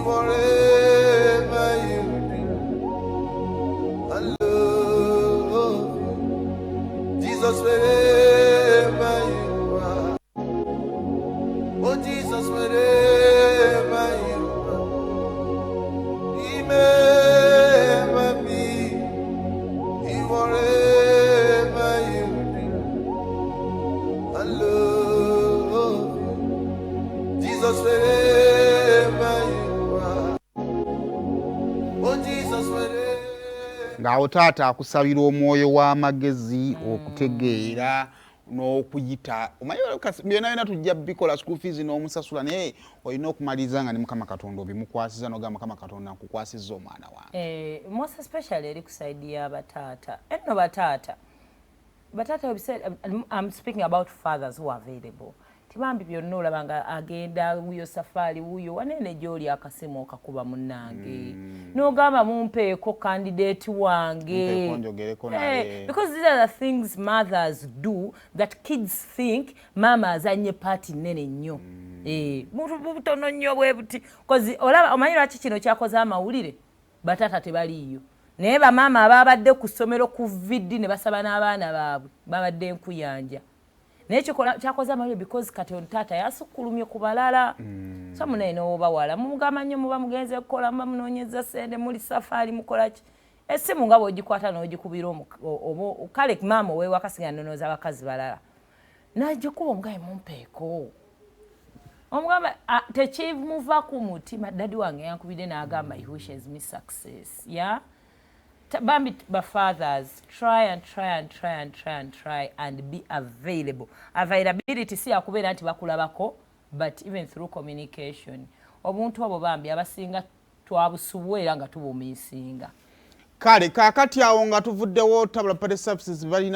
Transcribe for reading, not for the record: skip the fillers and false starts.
whatever you do, I love you. Jesus, wherever you are. Oh, Jesus, wherever you are. Remember me. Whatever you do, I love you. Jesus, wherever you are. Oh, Jesus, wherever. Ng'awo taata akusabira omwoyo w'amagezi okutegeera n'okuyita omanyi byonna byonna tujja bikola school fees n'omusasula naye olina okumaliriza nga ne Mukama Katonda obimukwasiza n'ogamba Mukama Katonda nkukwasizza omwana wange. Most especially eri kusaidia bataata. Eno bataata I'm speaking about fathers who are available. Tibambi byonna olaba nga agenda wuyo safari wuyo wanene gy'oli akasimu okakuba munnange n'ogamba mumpeeko candidate wange. Because these are the things mothers do that kids think mama azanye party nene nnyo. Butono nnyo bwe buti. Because olaba omanyi lwaki kino kyakoze amawulire bataata tebaliiyo. Naye bamaama ababadde ku ssomero ku vidi ne basaba n'abaana baabwe babadde nkuyanja. Naye kyakoze amawulire because kati taata yasukkulumye ku balala. So munaye n'obawala mumugamba nnyo muba mugenze kukola muba munoonyeza ssente muli safaari mukola ki. Essimu nga bw'ogikwata n'ogikubira kale maama ow'ewakasinga nnonooza abakazi balala. N'agikuba omugaye mumpeeko. Omugamba tekimuva ku mutima daddy wange yankubidde n'agamba he wishes me success. Yeah? Bambi fathers try and be available. Availability si yakubeera nti bakulabako but even through communication. Obuntu abo bambi abasinga twabusuubula nga tubumiisinga. Kale kaakati awo nga tuvuddewo tabula party services balina